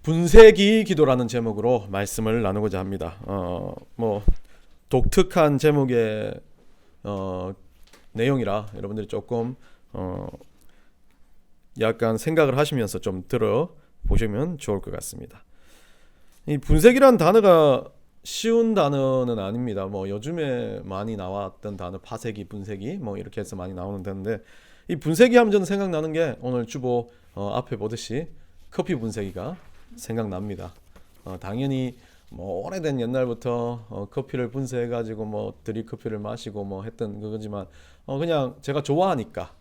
분쇄기 기도라는 제목으로 말씀을 나누고자 합니다. 독특한 제목의 내용이라 여러분들이 조금 약간 생각을 하시면서 좀 들어보시면 좋을 것 같습니다. 이 분쇄기란 단어가 쉬운 단어는 아닙니다. 요즘에 많이 나왔던 단어, 파쇄기, 분쇄기 이렇게 해서 많이 나오는 단어인데, 이 분쇄기 하면 저는 생각나는 게 오늘 주보 앞에 보듯이 커피 분쇄기가 생각납니다. 당연히 오래된 옛날부터 커피를 분쇄해가지고 드립 커피를 마시고 했던 그거지만 그냥 제가 좋아하니까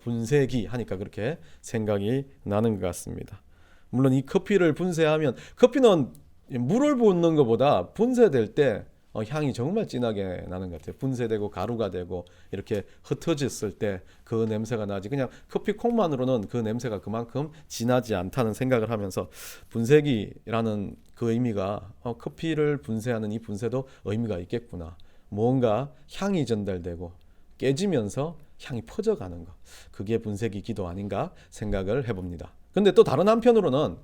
분쇄기 하니까 그렇게 생각이 나는 것 같습니다. 물론 이 커피를 분쇄하면, 커피는 물을 붓는 것보다 분쇄될 때 향이 정말 진하게 나는 것 같아요. 분쇄되고 가루가 되고 이렇게 흩어졌을 때 그 냄새가 나지, 그냥 커피 콩만으로는 그 냄새가 그만큼 진하지 않다는 생각을 하면서 분쇄기라는 그 의미가 커피를 분쇄하는 이 분쇄도 의미가 있겠구나, 뭔가 향이 전달되고 깨지면서 향이 퍼져가는 것, 그게 분쇄기 기도 아닌가 생각을 해봅니다. 근데 또 다른 한편으로는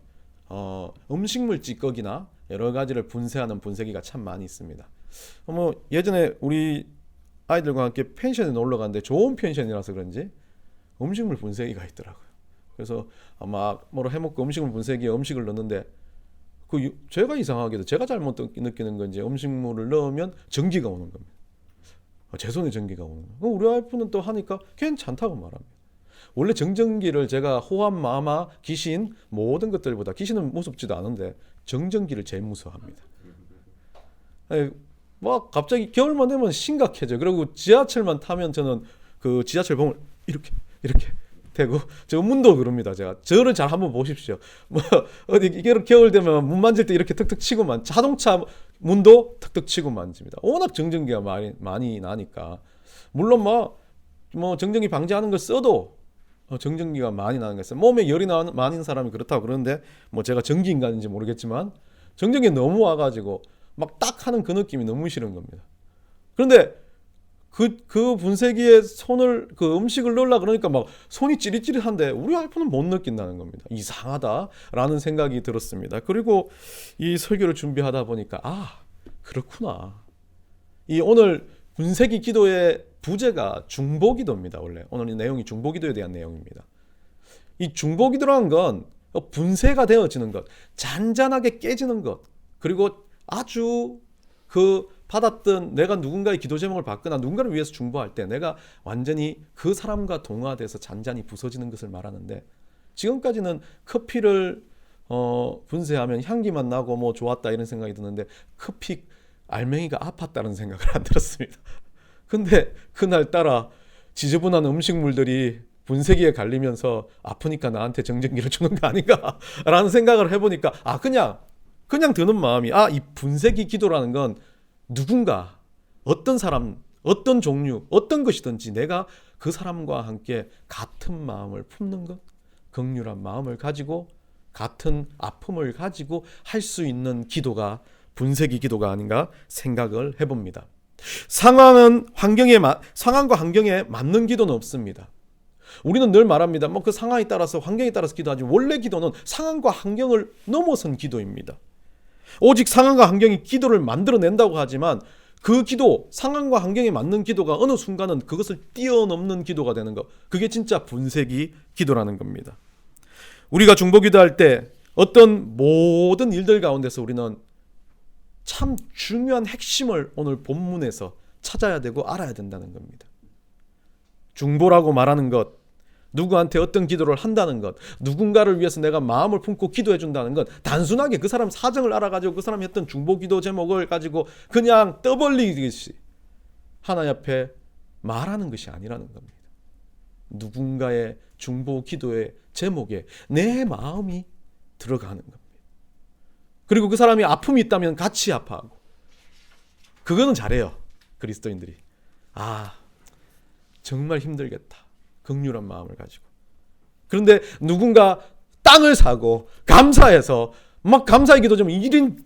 음식물 찌꺼기나 여러 가지를 분쇄하는 분쇄기가 참 많이 있습니다. 예전에 우리 아이들과 함께 펜션에 놀러 갔는데, 좋은 펜션이라서 그런지 음식물 분쇄기가 있더라고요. 그래서 막 해먹고 음식물 분쇄기에 음식을 넣는데, 제가 이상하게도 제가 잘못 느끼는 건지 음식물을 넣으면 전기가 오는 겁니다. 제 손에 전기가 오는 거예요. 우리 와이프는 또 하니까 괜찮다고 말합니다. 원래 정전기를 제가 호암, 마마, 귀신 모든 것들보다, 귀신은 무섭지도 않은데 정전기를 제일 무서워합니다. 갑자기 겨울만 되면 심각해져. 그리고 지하철만 타면 저는 그 지하철 봉을 이렇게 대고, 저 문도 그럽니다. 제가 저를 잘 한번 보십시오. 어디 이게 겨울 되면 문 만질 때 이렇게 턱턱 치고 자동차 문도 턱턱 치고 만집니다. 워낙 정전기가 많이 나니까. 물론 정전기 방지하는 걸 써도 정전기가 많이 나는 거였어요. 몸에 열이 많은 사람이 그렇다고 그러는데, 제가 전기인간인지 모르겠지만 정전기 너무 와가지고 딱 하는 그 느낌이 너무 싫은 겁니다. 그런데 그 분쇄기에 음식을 넣으려고 그러니까 손이 찌릿찌릿한데 우리 와이프는 못 느낀다는 겁니다. 이상하다라는 생각이 들었습니다. 그리고 이 설교를 준비하다 보니까 그렇구나. 이 오늘 분쇄기 기도의 부제가 중보기도입니다. 원래 오늘 이 내용이 중보기도에 대한 내용입니다. 이 중보기도라는 건 분쇄가 되어지는 것, 잔잔하게 깨지는 것, 그리고 아주 받았던, 내가 누군가의 기도 제목을 받거나 누군가를 위해서 중보할 때 내가 완전히 그 사람과 동화돼서 잔잔히 부서지는 것을 말하는데, 지금까지는 커피를 분쇄하면 향기만 나고 좋았다 이런 생각이 드는데, 커피 알맹이가 아팠다는 생각을 안 들었습니다. 근데 그날따라 지저분한 음식물들이 분쇄기에 갈리면서 아프니까 나한테 정전기를 주는 거 아닌가 라는 생각을 해보니까 그냥 드는 마음이, 이 분쇄기 기도라는 건 누군가, 어떤 사람, 어떤 종류, 어떤 것이든지 내가 그 사람과 함께 같은 마음을 품는 것, 긍휼한 마음을 가지고 같은 아픔을 가지고 할 수 있는 기도가 분쇄기 기도가 아닌가 생각을 해봅니다. 상황과 환경에 맞는 기도는 없습니다. 우리는 늘 말합니다. 그 상황에 따라서, 환경에 따라서 기도하지, 원래 기도는 상황과 환경을 넘어선 기도입니다. 오직 상황과 환경이 기도를 만들어낸다고 하지만, 그 기도, 상황과 환경에 맞는 기도가 어느 순간은 그것을 뛰어넘는 기도가 되는 것, 그게 진짜 분쇄기 기도라는 겁니다. 우리가 중보기도할 때 어떤 모든 일들 가운데서 우리는 참 중요한 핵심을 오늘 본문에서 찾아야 되고 알아야 된다는 겁니다. 중보라고 말하는 것, 누구한테 어떤 기도를 한다는 것, 누군가를 위해서 내가 마음을 품고 기도해 준다는 것, 단순하게 그 사람 사정을 알아가지고 그 사람이 했던 중보기도 제목을 가지고 그냥 떠벌리듯이 하나님 앞에 말하는 것이 아니라는 겁니다. 누군가의 중보기도의 제목에 내 마음이 들어가는 겁니다. 그리고 그 사람이 아픔이 있다면 같이 아파하고, 그거는 잘해요, 그리스도인들이. 정말 힘들겠다, 긍휼한 마음을 가지고. 그런데 누군가 땅을 사고 감사해서 감사의 기도 좀 1인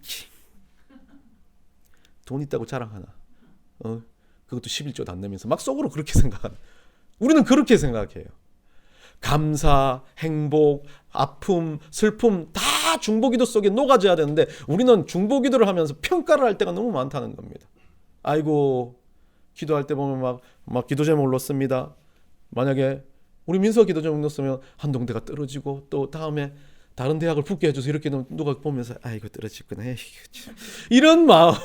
돈 있다고 자랑하나, 그것도 11조도 안 내면서 속으로 그렇게 생각하나. 우리는 그렇게 생각해요. 감사, 행복, 아픔, 슬픔 다 다 중보기도 속에 녹아져야 되는데 우리는 중보기도를 하면서 평가를 할 때가 너무 많다는 겁니다. 아이고, 기도할 때 보면 막 기도 제목을 넣습니다. 만약에 우리 민서 기도 제목 넣었으면 한동대가 떨어지고 또 다음에 다른 대학을 붙게 해줘서 이렇게 누가 보면서 아이고 떨어지구나. 이런 마음.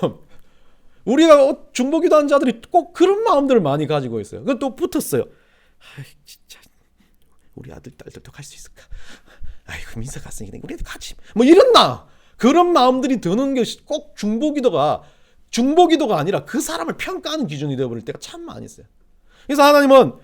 우리가 중보기도하는 자들이 꼭 그런 마음들을 많이 가지고 있어요. 그건 또 붙었어요. 아이 진짜 우리 아들 딸들도 갈 수 있을까? 아이고 민서 갔으니까 우리도 같이 뭐 이런 그런 마음들이 드는 것이 꼭 중보기도가 아니라 그 사람을 평가하는 기준이 되어버릴 때가 참 많이 있어요. 그래서 하나님은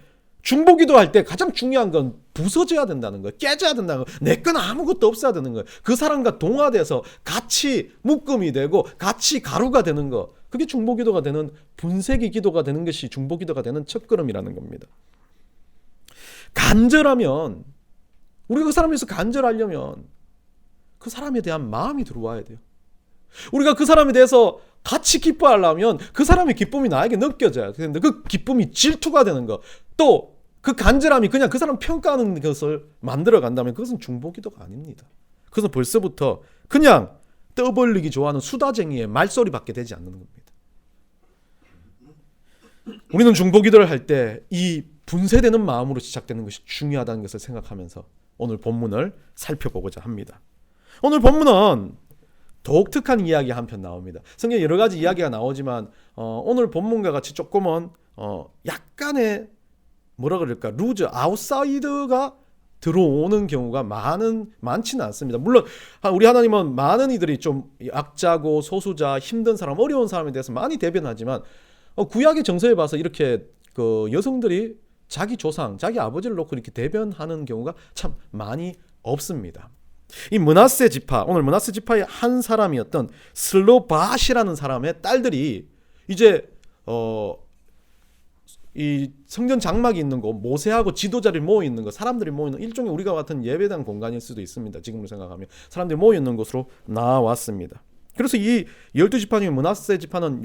중보기도 할 때 가장 중요한 건 부서져야 된다는 거예요. 깨져야 된다는 거예요. 내 건 아무것도 없어야 되는 거예요. 그 사람과 동화돼서 같이 묶음이 되고 같이 가루가 되는 거. 그게 중보기도가 되는, 분쇄기 기도가 되는 것이 중보기도가 되는 첫걸음이라는 겁니다. 간절하면, 우리가 그 사람에 대해서 간절하려면 그 사람에 대한 마음이 들어와야 돼요. 우리가 그 사람에 대해서 같이 기뻐하려면 그 사람의 기쁨이 나에게 느껴져야 되는데 그 기쁨이 질투가 되는 거, 또 그 간절함이 그냥 그 사람 평가하는 것을 만들어 간다면 그것은 중보기도가 아닙니다. 그것은 벌써부터 그냥 떠벌리기 좋아하는 수다쟁이의 말소리밖에 되지 않는 겁니다. 우리는 중보기도를 할 때 이 분쇄되는 마음으로 시작되는 것이 중요하다는 것을 생각하면서 오늘 본문을 살펴보고자 합니다. 오늘 본문은 독특한 이야기 한 편 나옵니다. 성경에 여러 가지 이야기가 나오지만 오늘 본문과 같이 조금은 약간의 뭐라 그럴까, 루즈, 아웃사이더가 들어오는 경우가 많지는 않습니다. 물론 우리 하나님은 많은 이들이 좀 약자고 소수자, 힘든 사람, 어려운 사람에 대해서 많이 대변하지만 구약의 정서에 봐서 이렇게 그 여성들이 자기 조상, 자기 아버지를 놓고 이렇게 대변하는 경우가 참 많이 없습니다. 이 므낫세 지파, 오늘 므낫세 지파의 한 사람이었던 슬로밧이라는 사람의 딸들이 이제 이 성전 장막이 있는 곳, 모세하고 지도자들이 모여 있는 것, 사람들이 모여 있는 일종의 우리가 같은 예배당 공간일 수도 있습니다. 지금으로 생각하면 사람들이 모여 있는 곳으로 나왔습니다. 그래서 이 12지파 중에 므낫세 지파는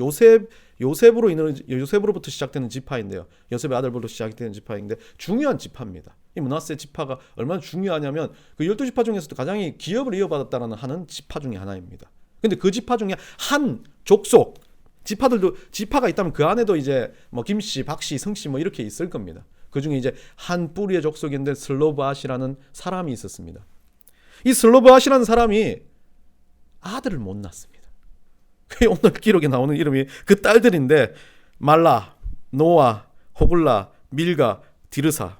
요셉으로부터 시작되는 지파인데요. 요셉의 아들부터 시작되는 지파인데 중요한 지파입니다. 이 므낫세 지파가 얼마나 중요하냐면 그 12지파 중에서도 가장 기업을 이어받았다는 하는 지파 중에 하나입니다. 근데 그 지파 중에 한 족속, 지파들도 지파가 있다면 그 안에도 이제 뭐 김씨, 박씨, 성씨 뭐 이렇게 있을 겁니다. 그 중에 이제 한 뿌리의 족속인데 슬로밧이라는 사람이 있었습니다. 이 슬로밧이라는 사람이 아들을 못 낳습니다. 오늘 기록에 나오는 이름이 그 딸들인데 말라, 노아, 호글라, 밀가, 디르사.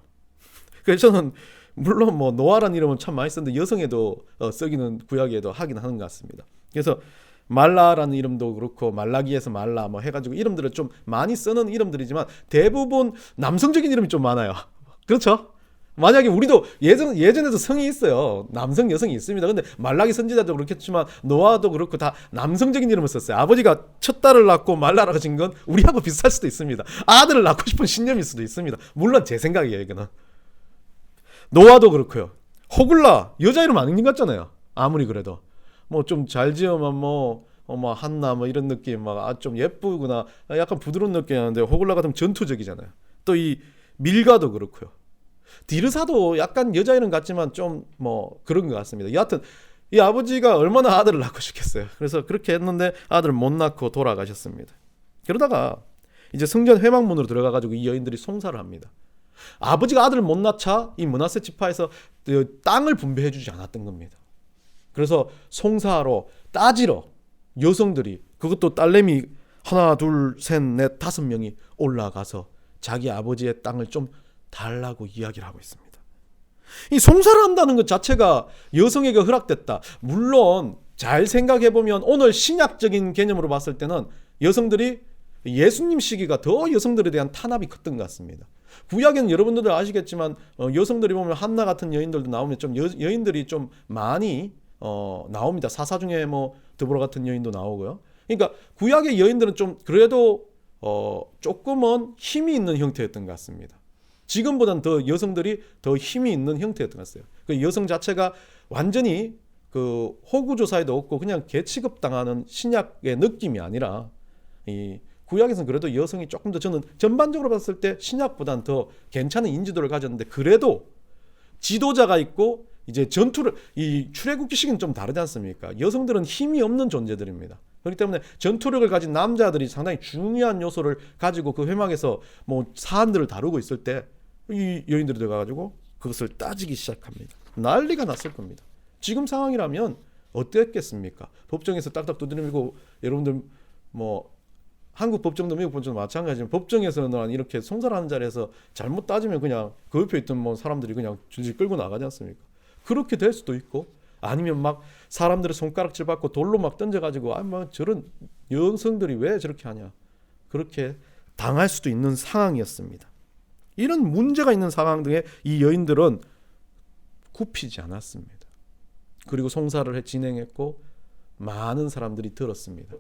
그래서 저는 물론 뭐 노아라는 이름은 참 많이 썼는데 여성에도 쓰기는 구약에도 하긴 하는 것 같습니다. 그래서 말라라는 이름도 그렇고 말라기에서 말라 뭐 해가지고 이름들을 좀 많이 쓰는 이름들이지만 대부분 남성적인 이름이 좀 많아요. 그렇죠? 만약에 우리도 예전에도 성이 있어요. 남성, 여성이 있습니다. 근데 말라기 선지자도 그렇겠지만 노아도 그렇고 다 남성적인 이름을 썼어요. 아버지가 첫 딸을 낳고 말라라가 진 건 우리하고 비슷할 수도 있습니다. 아들을 낳고 싶은 신념일 수도 있습니다. 물론 제 생각이에요, 이거는. 노아도 그렇고요. 호글라 여자 이름 아닌 것 같잖아요. 아무리 그래도 뭐 좀 잘 지으면 뭐 한나 뭐 이런 느낌 막 좀 예쁘구나 약간 부드러운 느낌이 나는데 호글라 같으면 전투적이잖아요. 또 이 밀가도 그렇고요. 디르사도 약간 여자 이름 같지만 좀 뭐 그런 것 같습니다. 여하튼 이 아버지가 얼마나 아들을 낳고 싶겠어요. 그래서 그렇게 했는데 아들을 못 낳고 돌아가셨습니다. 그러다가 이제 성전 회막문으로 들어가가지고 이 여인들이 송사를 합니다. 아버지가 아들을 못 낳자 이 므낫세 지파에서 땅을 분배해주지 않았던 겁니다. 그래서 송사하러 따지러 여성들이, 그것도 딸내미 하나 둘 셋 넷 5명이 올라가서 자기 아버지의 땅을 좀 달라고 이야기를 하고 있습니다. 이 송사를 한다는 것 자체가 여성에게 허락됐다. 물론 잘 생각해보면 오늘 신약적인 개념으로 봤을 때는 여성들이 예수님 시기가 더 여성들에 대한 탄압이 컸던 것 같습니다. 구약에는 여러분들도 아시겠지만 여성들이 보면 한나 같은 여인들도 나오면 좀 여인들이 좀 많이 나옵니다. 사사 중에 뭐 드보라 같은 여인도 나오고요. 그러니까 구약의 여인들은 좀 그래도 조금은 힘이 있는 형태였던 것 같습니다. 지금보다는 더 여성들이 더 힘이 있는 형태였던 것 같아요. 그 여성 자체가 완전히 그 호구조사에도 없고 그냥 개취급 당하는 신약의 느낌이 아니라 이 구약에서는 그래도 여성이 조금 더, 저는 전반적으로 봤을 때 신약보다는 더 괜찮은 인지도를 가졌는데 그래도 지도자가 있고 이제 전투를 이 출애굽기식은 좀 다르지 않습니까? 여성들은 힘이 없는 존재들입니다. 그렇기 때문에 전투력을 가진 남자들이 상당히 중요한 요소를 가지고 그 회막에서 뭐 사안들을 다루고 있을 때 이 여인들이 들어가가지고 그것을 따지기 시작합니다. 난리가 났을 겁니다. 지금 상황이라면 어땠겠습니까? 법정에서 딱딱 두드리고 여러분들 뭐 한국 법정도 미국 법정도 마찬가지지만 법정에서는 이렇게 송사하는 자리에서 잘못 따지면 그냥 그 옆에 있던 뭐 사람들이 그냥 줄줄 끌고 나가지 않습니까? 그렇게 될 수도 있고 아니면 막 사람들의 손가락질 받고 돌로 막 던져가지고 뭐 저런 여성들이 왜 저렇게 하냐 그렇게 당할 수도 있는 상황이었습니다. 이런 문제가 있는 상황 등에 이 여인들은 굽히지 않았습니다. 그리고 송사를 진행했고 많은 사람들이 들었습니다.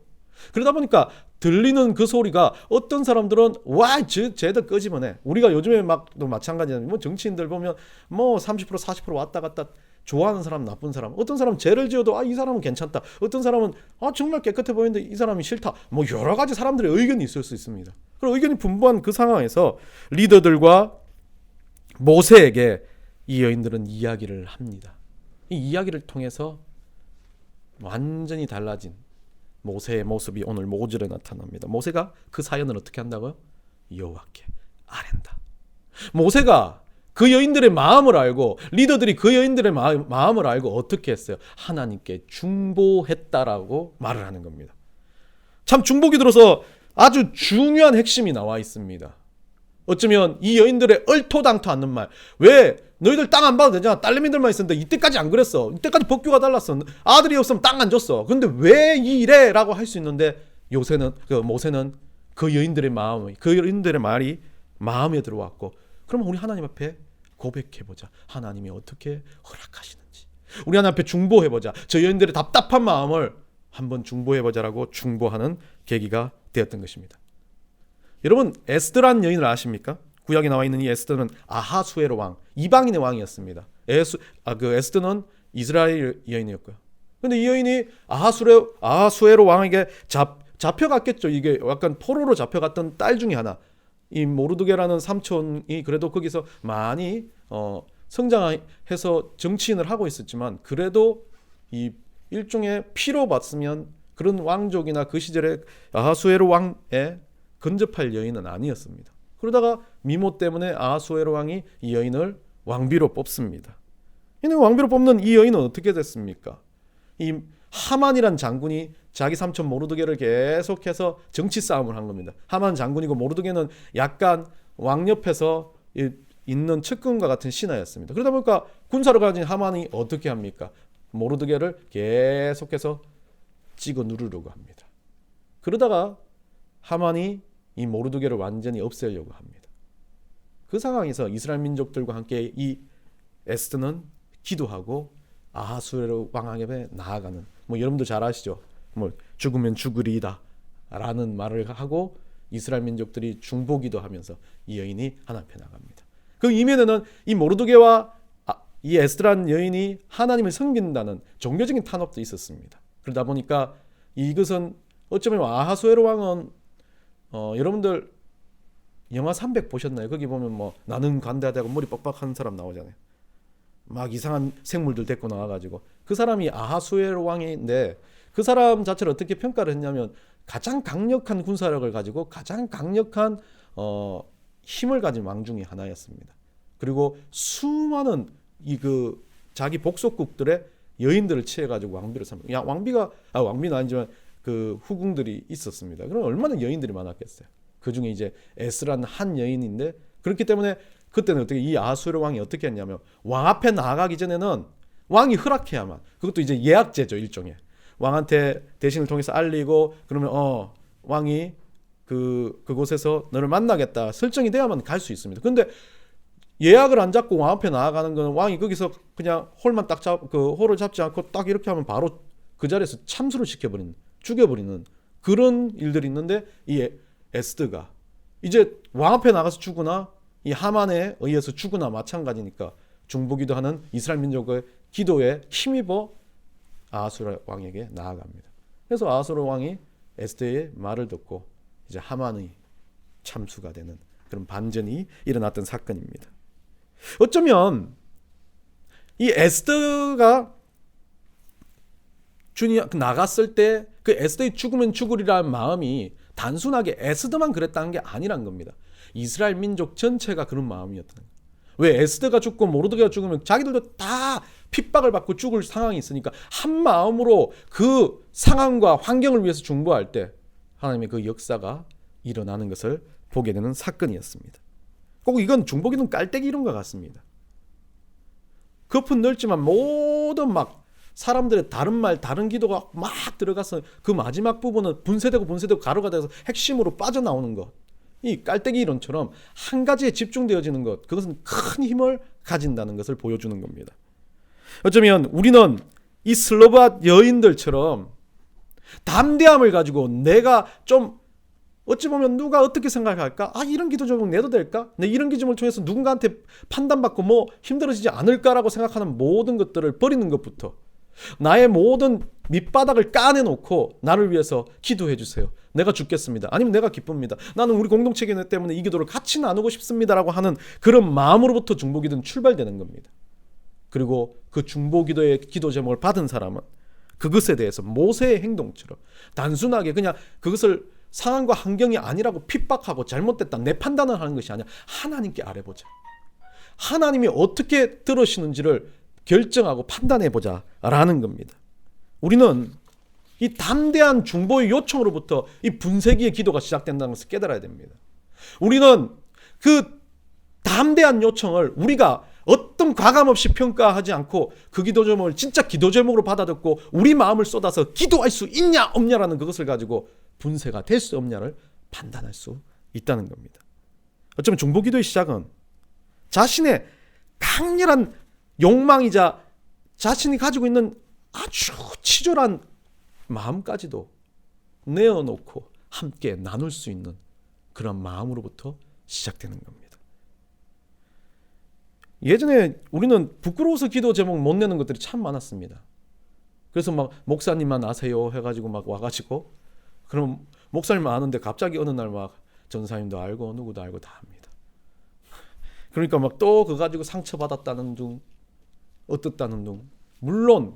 그러다 보니까 들리는 그 소리가 어떤 사람들은 와, 쟤들 끄집어내. 우리가 요즘에 막 또 마찬가지잖아요. 뭐 정치인들 보면 뭐 30% 40% 왔다 갔다 좋아하는 사람, 나쁜 사람. 어떤 사람은 죄를 지어도 이 사람은 괜찮다. 어떤 사람은 정말 깨끗해 보이는데 이 사람이 싫다. 뭐 여러 가지 사람들의 의견이 있을 수 있습니다. 그리고 의견이 분분한 그 상황에서 리더들과 모세에게 이 여인들은 이야기를 합니다. 이 이야기를 통해서 완전히 달라진 모세의 모습이 오늘 모절에 나타납니다. 모세가 그 사연을 어떻게 한다고요? 여호와께 아랜다. 모세가 그 여인들의 마음을 알고 리더들이 그 여인들의 마음을 알고 어떻게 했어요? 하나님께 중보했다라고 말을 하는 겁니다. 참 중보기도로서 아주 중요한 핵심이 나와 있습니다. 어쩌면 이 여인들의 얼토당토 않는 말, 왜 너희들 땅 안 봐도 되잖아, 딸내미들만 있었는데 이때까지 안 그랬어, 이때까지 법규가 달랐어, 아들이 없으면 땅 안 줬어, 근데 왜 이래? 라고 할 수 있는데 모세는 그 여인들의 마음이, 그 여인들의 말이 마음에 들어왔고, 그럼 우리 하나님 앞에 고백해보자. 하나님이 어떻게 허락하시는지 우리 하나님 앞에 중보해보자. 저 여인들의 답답한 마음을 한번 중보해보자라고 중보하는 계기가 되었던 것입니다. 여러분, 에스더란 여인을 아십니까? 구약에 나와 있는 이 에스더는 아하수에로 왕, 이방인의 왕이었습니다. 그 에스더는 이스라엘 여인이었고요. 근데 이 여인이 아하수에로 왕에게 잡혀갔겠죠. 이게 약간 포로로 잡혀갔던 딸 중에 하나. 이 모르드게라는 삼촌이 그래도 거기서 많이 성장해서 정치인을 하고 있었지만, 그래도 이 일종의 피로 봤으면 그런 왕족이나 그 시절의 아하수에로 왕의 근접할 여인은 아니었습니다. 그러다가 미모 때문에 아하수에로 왕이 이 여인을 왕비로 뽑습니다. 근데 왕비로 뽑는 이 여인은 어떻게 됐습니까? 이 하만이란 장군이 자기 삼촌 모르드게를 계속해서 정치 싸움을 한 겁니다. 하만 장군이고 모르드게는 약간 왕 옆에서 있는 측근과 같은 신하였습니다. 그러다 보니까 군사를 가진 하만이 어떻게 합니까? 모르드게를 계속해서 찍어 누르려고 합니다. 그러다가 하만이 이 모르드게를 완전히 없애려고 합니다. 그 상황에서 이스라엘 민족들과 함께 이 에스더는 기도하고 아하수에로 왕에게 나아가는, 뭐 여러분도 잘 아시죠? 뭐 죽으면 죽으리이다 라는 말을 하고 이스라엘 민족들이 중보기도 하면서 이 여인이 하나님 앞에 나갑니다. 그 이면에는 이 모르드게와 이 에스더란 여인이 하나님을 섬긴다는 종교적인 탄압도 있었습니다. 그러다 보니까 이것은 어쩌면 아하수에로 왕은 여러분들 영화 300 보셨나요? 거기 보면 뭐 나는 관대하다고 머리 빡빡한 사람 나오잖아요. 막 이상한 생물들 데리고 나와가지고, 그 사람이 아하수에로 왕인데 그 사람 자체를 어떻게 평가를 했냐면 가장 강력한 군사력을 가지고 가장 강력한 힘을 가진 왕 중에 하나였습니다. 그리고 수많은 자기 복속국들의 여인들을 취해가지고 왕비를 삼고, 왕비는 아니지만 그 후궁들이 있었습니다. 그럼 얼마나 여인들이 많았겠어요. 그 중에 이제 에스라는 한 여인인데, 그렇기 때문에 그때는 어떻게 이 아하수에로 왕이 어떻게 했냐면 왕 앞에 나아가기 전에는 왕이 허락해야만, 그것도 이제 예약제죠, 일종의. 왕한테 대신을 통해서 알리고, 그러면 왕이 그곳에서 너를 만나겠다 설정이 돼야만 갈 수 있습니다. 근데 예약을 안 잡고 왕 앞에 나아가는 건 왕이 거기서 그냥 홀만 딱 홀을 잡지 않고 딱 이렇게 하면 바로 그 자리에서 참수를 시켜버리는, 죽여버리는 그런 일들이 있는데, 이 에스더가 이제 왕 앞에 나가서 죽으나 이 하만에 의해서 죽으나 마찬가지니까 중보기도 하는 이스라엘 민족의 기도에 힘입어 아하수에로 왕에게 나아갑니다. 그래서 아하수에로 왕이 에스더의 말을 듣고 이제 하만의 참수가 되는 그런 반전이 일어났던 사건입니다. 어쩌면 이 에스더가 주님 나갔을 때 그 에스더의 죽으면 죽으리라는 마음이 단순하게 에스더만 그랬다는 게 아니란 겁니다. 이스라엘 민족 전체가 그런 마음이었다는 거예요. 왜 에스더가 죽고 모르드게가 죽으면 자기들도 다 핍박을 받고 죽을 상황이 있으니까 한 마음으로 그 상황과 환경을 위해서 중보할 때 하나님의 그 역사가 일어나는 것을 보게 되는 사건이었습니다. 꼭 이건 중보기도는 깔때기 이론과 같습니다. 급은 넓지만 모든 막 사람들의 다른 말, 다른 기도가 막 들어가서 그 마지막 부분은 분쇄되고 가루가 돼서 핵심으로 빠져나오는 것. 이 깔때기 이론처럼 한 가지에 집중되어지는 것, 그것은 큰 힘을 가진다는 것을 보여주는 겁니다. 어쩌면 우리는 이 슬로바 여인들처럼 담대함을 가지고 내가 좀 어찌 보면 누가 어떻게 생각할까? 이런 기도 제목 내도 될까? 내 이런 기도를 통해서 누군가한테 판단받고 뭐 힘들어지지 않을까라고 생각하는 모든 것들을 버리는 것부터 나의 모든 밑바닥을 까내놓고 나를 위해서 기도해 주세요. 내가 죽겠습니다. 아니면 내가 기쁩니다. 나는 우리 공동체 때문에 이 기도를 같이 나누고 싶습니다라고 하는 그런 마음으로부터 중보기도는 출발되는 겁니다. 그리고 그 중보기도의 기도 제목을 받은 사람은 그것에 대해서 모세의 행동처럼 단순하게 그냥 그것을 상황과 환경이 아니라고 핍박하고 잘못됐다 내 판단을 하는 것이 아니라 하나님께 아뢰보자. 하나님이 어떻게 들으시는지를 결정하고 판단해보자 라는 겁니다. 우리는 이 담대한 중보의 요청으로부터 이 분쇄기의 기도가 시작된다는 것을 깨달아야 됩니다. 우리는 그 담대한 요청을 우리가 어떤 과감 없이 평가하지 않고 그 기도 제목을 진짜 기도 제목으로 받아듣고 우리 마음을 쏟아서 기도할 수 있냐 없냐라는 그것을 가지고 분쇄가 될 수 없냐를 판단할 수 있다는 겁니다. 어쩌면 중보기도의 시작은 자신의 강렬한 욕망이자 자신이 가지고 있는 아주 치졸한 마음까지도 내어놓고 함께 나눌 수 있는 그런 마음으로부터 시작되는 겁니다. 예전에 우리는 부끄러워서 기도 제목 못 내는 것들이 참 많았습니다. 그래서 막 목사님만 아세요 해가지고 막 와가지고 그럼 목사님만 아는데 갑자기 어느 날 막 전사님도 알고 누구도 알고 다 합니다. 그러니까 막 또 그거 가지고 상처받았다는 둥 어떻다는 둥 물론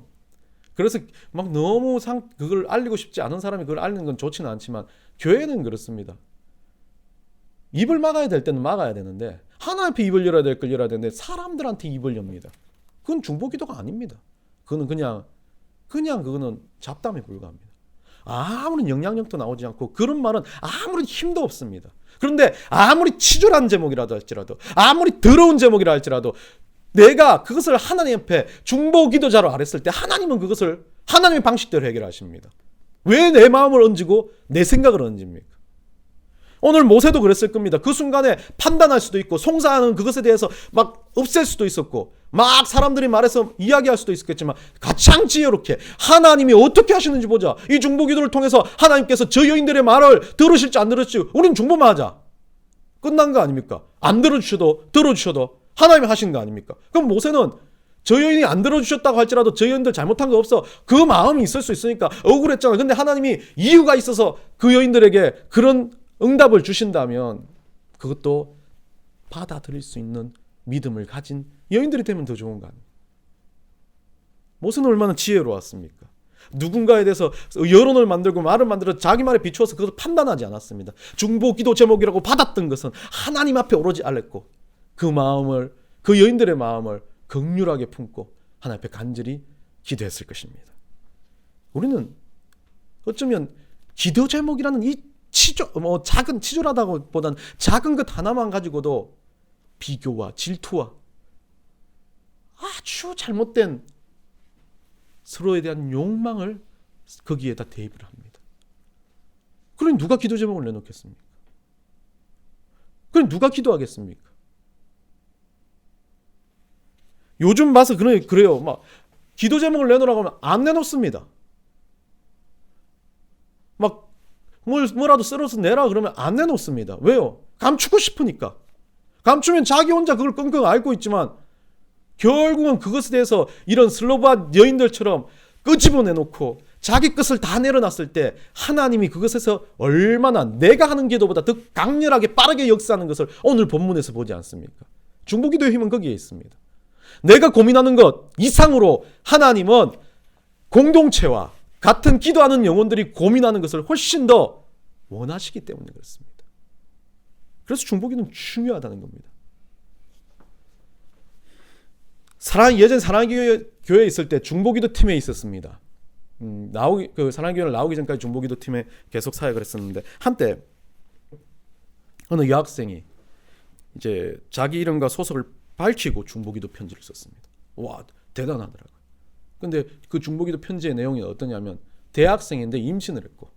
그래서 막 너무 그걸 알리고 싶지 않은 사람이 그걸 알리는 건 좋지는 않지만 교회는 그렇습니다. 입을 막아야 될 때는 막아야 되는데 하나님 앞에 입을 열어야 될 걸 열어야 되는데 사람들한테 입을 엽니다. 그건 중보기도가 아닙니다. 그거는 그냥 그거는 잡담에 불과합니다. 아무런 영향력도 나오지 않고 그런 말은 아무런 힘도 없습니다. 그런데 아무리 치졸한 제목이라도 할지라도 아무리 더러운 제목이라 할지라도 내가 그것을 하나님 앞에 중보기도자로 아랬을 때 하나님은 그것을 하나님의 방식대로 해결하십니다. 왜 내 마음을 얹고 내 생각을 얹습니까? 오늘 모세도 그랬을 겁니다. 그 순간에 판단할 수도 있고 송사하는 그것에 대해서 막 없앨 수도 있었고 막 사람들이 말해서 이야기할 수도 있었겠지만 가장 지혜롭게 하나님이 어떻게 하시는지 보자. 이 중보기도를 통해서 하나님께서 저 여인들의 말을 들으실지 안 들으실지 우린 중보만 하자. 끝난 거 아닙니까? 안 들어주셔도 하나님이 하신 거 아닙니까? 그럼 모세는 저 여인이 안 들어주셨다고 할지라도 저 여인들 잘못한 거 없어. 그 마음이 있을 수 있으니까 억울했잖아. 근데 하나님이 이유가 있어서 그 여인들에게 그런 응답을 주신다면 그것도 받아들일 수 있는 믿음을 가진 여인들이 되면 더 좋은 거 아닙니까? 모세는 얼마나 지혜로웠습니까? 누군가에 대해서 여론을 만들고 말을 만들어 자기 말에 비추어서 그것을 판단하지 않았습니다. 중보기도 제목이라고 받았던 것은 하나님 앞에 오로지 알렸고 그 마음을 그 여인들의 마음을 긍휼하게 품고 하나님 앞에 간절히 기도했을 것입니다. 우리는 어쩌면 기도 제목이라는 이 작은 치졸하다고 보다는 작은 것 하나만 가지고도 비교와 질투와 아주 잘못된 서로에 대한 욕망을 거기에다 대입을 합니다. 그러니 누가 기도 제목을 내놓겠습니까? 그러니 누가 기도하겠습니까? 요즘 봐서 그래요. 막 기도 제목을 내놓으라고 하면 안 내놓습니다. 막 뭐라도 썰어서 내라 그러면 안 내놓습니다. 왜요? 감추고 싶으니까. 감추면 자기 혼자 그걸 끙끙 앓고 있지만 결국은 그것에 대해서 이런 슬로바 여인들처럼 끄집어내놓고 자기 것을 다 내려놨을 때 하나님이 그것에서 얼마나 내가 하는 기도보다 더 강렬하게 빠르게 역사하는 것을 오늘 본문에서 보지 않습니까? 중보기도의 힘은 거기에 있습니다. 내가 고민하는 것 이상으로 하나님은 공동체와 같은 기도하는 영혼들이 고민하는 것을 훨씬 더 원하시기 때문에 그렇습니다. 그래서 중보기도는 중요하다는 겁니다. 예전 사랑의 교회에 있을 때 중보기도 팀에 있었습니다. 사랑교회를 나오기 전까지 중보기도 팀에 계속 사역을 했었는데, 한때 어느 여학생이 이제 자기 이름과 소속을 밝히고 중보기도 편지를 썼습니다. 와, 대단하더라고요. 근데 그 중보기도 편지의 내용이 어떠냐면, 대학생인데 임신을 했고,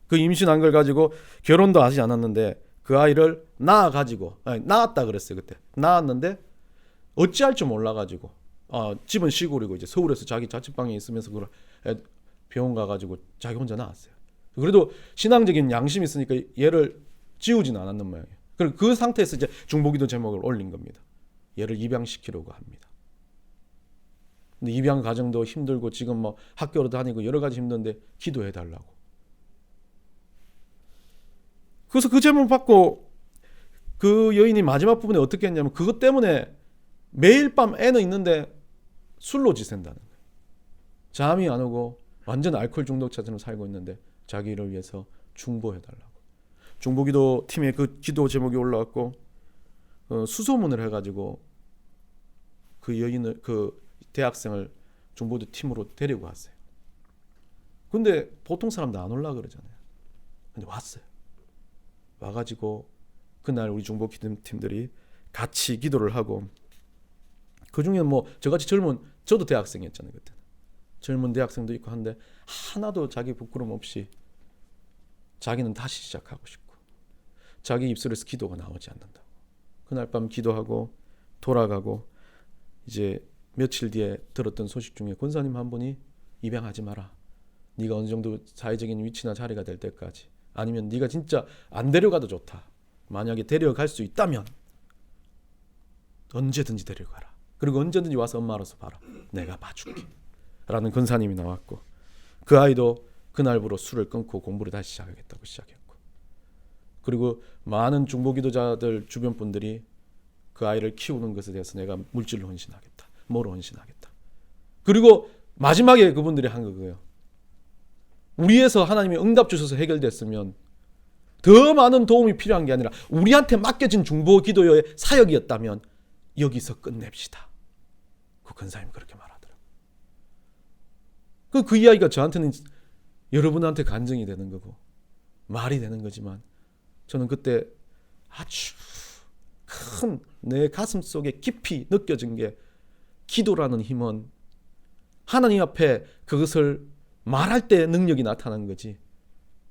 그 임신한 걸 가지고 결혼도 하지 않았는데 그 아이를 낳았다 그랬어요. 그때 낳았는데 어찌할 줄 몰라가지고, 집은 시골이고 이제 서울에서 자기 자취방에 있으면서 병원 가가지고 자기 혼자 낳았어요. 그래도 신앙적인 양심이 있으니까 얘를 지우지는 않았는 모양이에요. 그리고 그 상태에서 이제 중보기도 제목을 올린 겁니다. 얘를 입양시키려고 합니다. 근데 입양 과정도 힘들고 지금 뭐 학교로 다니고 여러 가지 힘든데 기도해 달라고. 그래서 그 제목을 받고 그 여인이 마지막 부분에 어떻게 했냐면, 그것 때문에 매일 밤 애는 있는데 술로 지샌다는 거예요. 잠이 안 오고 완전 알코올 중독자처럼 살고 있는데 자기를 위해서 중보해달라고. 중보기도 팀에 그 기도 제목이 올라왔고, 수소문을 해가지고 그 대학생을 중보기도 팀으로 데리고 왔어요. 근데 보통 사람도 안 올라 그러잖아요. 근데 왔어요. 와가지고 그날 우리 중보기도 팀들이 같이 기도를 하고, 그 중에 뭐 저같이 저도 대학생이었잖아요. 그때 젊은 대학생도 있고 한데 하나도 자기 부끄럼 없이 자기는 다시 시작하고 싶고, 자기 입술에서 기도가 나오지 않는다고. 그날 밤 기도하고 돌아가고, 이제 며칠 뒤에 들었던 소식 중에 권사님 한 분이 입양하지 마라. 네가 어느 정도 사회적인 위치나 자리가 될 때까지, 아니면 네가 진짜 안 데려가도 좋다. 만약에 데려갈 수 있다면 언제든지 데려가라. 그리고 언제든지 와서 엄마 알아서 봐라. 내가 봐줄게. 라는 권사님이 나왔고, 그 아이도 그날부로 술을 끊고 공부를 다시 시작하겠다고 시작했고, 그리고 많은 중보기도자들 주변 분들이 그 아이를 키우는 것에 대해서 내가 물질로 헌신하겠다, 뭐로 헌신하겠다. 그리고 마지막에 그분들이 한 거예요. 우리에서 하나님이 응답 주셔서 해결됐으면 더 많은 도움이 필요한 게 아니라 우리한테 맡겨진 중보기도의 사역이었다면 여기서 끝냅시다. 그 권사님이 그렇게 말하더라고요. 그 이야기가 저한테는 여러분한테 간증이 되는 거고 말이 되는 거지만, 저는 그때 아주 큰 내 가슴 속에 깊이 느껴진 게, 기도라는 힘은 하나님 앞에 그것을 말할 때 능력이 나타나는 거지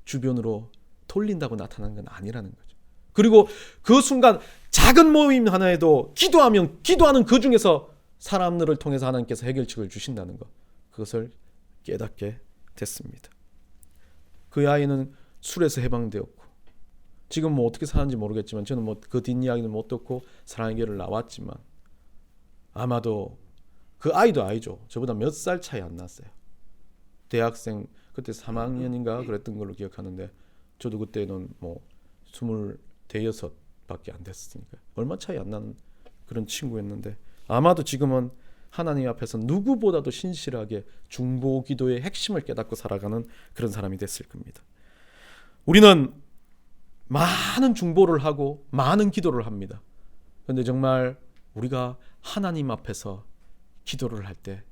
주변으로 돌린다고 나타나는 건 아니라는 거죠. 그리고 그 순간 작은 모임 하나에도 기도하는 그 중에서 사람들을 통해서 하나님께서 해결책을 주신다는 것, 그것을 깨닫게 됐습니다. 그 아이는 술에서 해방되었고, 지금 뭐 어떻게 사는지 모르겠지만, 저는 뭐 그 뒷이야기는 못 듣고 사랑의 교회를 나왔지만, 아마도 그 아이도 아이죠. 저보다 몇 살 차이 안 났어요. 대학생 그때 3학년인가 그랬던 걸로 기억하는데, 저도 그때는 뭐 26밖에 안 됐으니까 얼마 차이 안 나는 그런 친구였는데, 아마도 지금은 하나님 앞에서 누구보다도 신실하게 중보기도의 핵심을 깨닫고 살아가는 그런 사람이 됐을 겁니다. 우리는 많은 중보를 하고 많은 기도를 합니다. 그런데 정말 우리가 하나님 앞에서 기도를 할 때,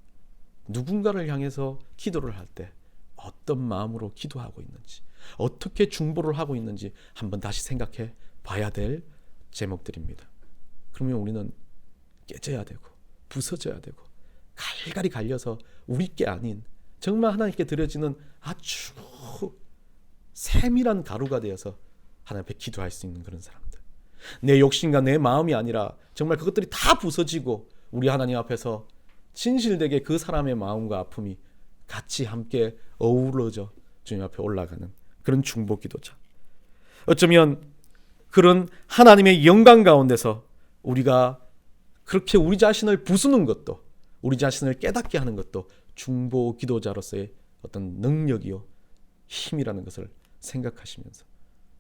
누군가를 향해서 기도를 할 때 어떤 마음으로 기도하고 있는지, 어떻게 중보를 하고 있는지 한번 다시 생각해 봐야 될 제목들입니다. 그러면 우리는 깨져야 되고 부서져야 되고 갈갈이 갈려서 우리 게 아닌 정말 하나님께 드려지는 아주 세밀한 가루가 되어서 하나님 앞에 기도할 수 있는 그런 사람들. 내 욕심과 내 마음이 아니라 정말 그것들이 다 부서지고 우리 하나님 앞에서 진실되게 그 사람의 마음과 아픔이 같이 함께 어우러져 주님 앞에 올라가는 그런 중보기도자. 어쩌면 그런 하나님의 영광 가운데서 우리가 그렇게 우리 자신을 부수는 것도, 우리 자신을 깨닫게 하는 것도 중보기도자로서의 어떤 능력이요 힘이라는 것을 생각하시면서,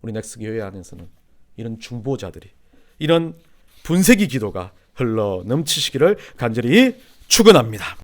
우리 넥스 교회 안에서는 이런 중보자들이, 이런 분쇄기 기도가 흘러 넘치시기를 간절히 축원합니다.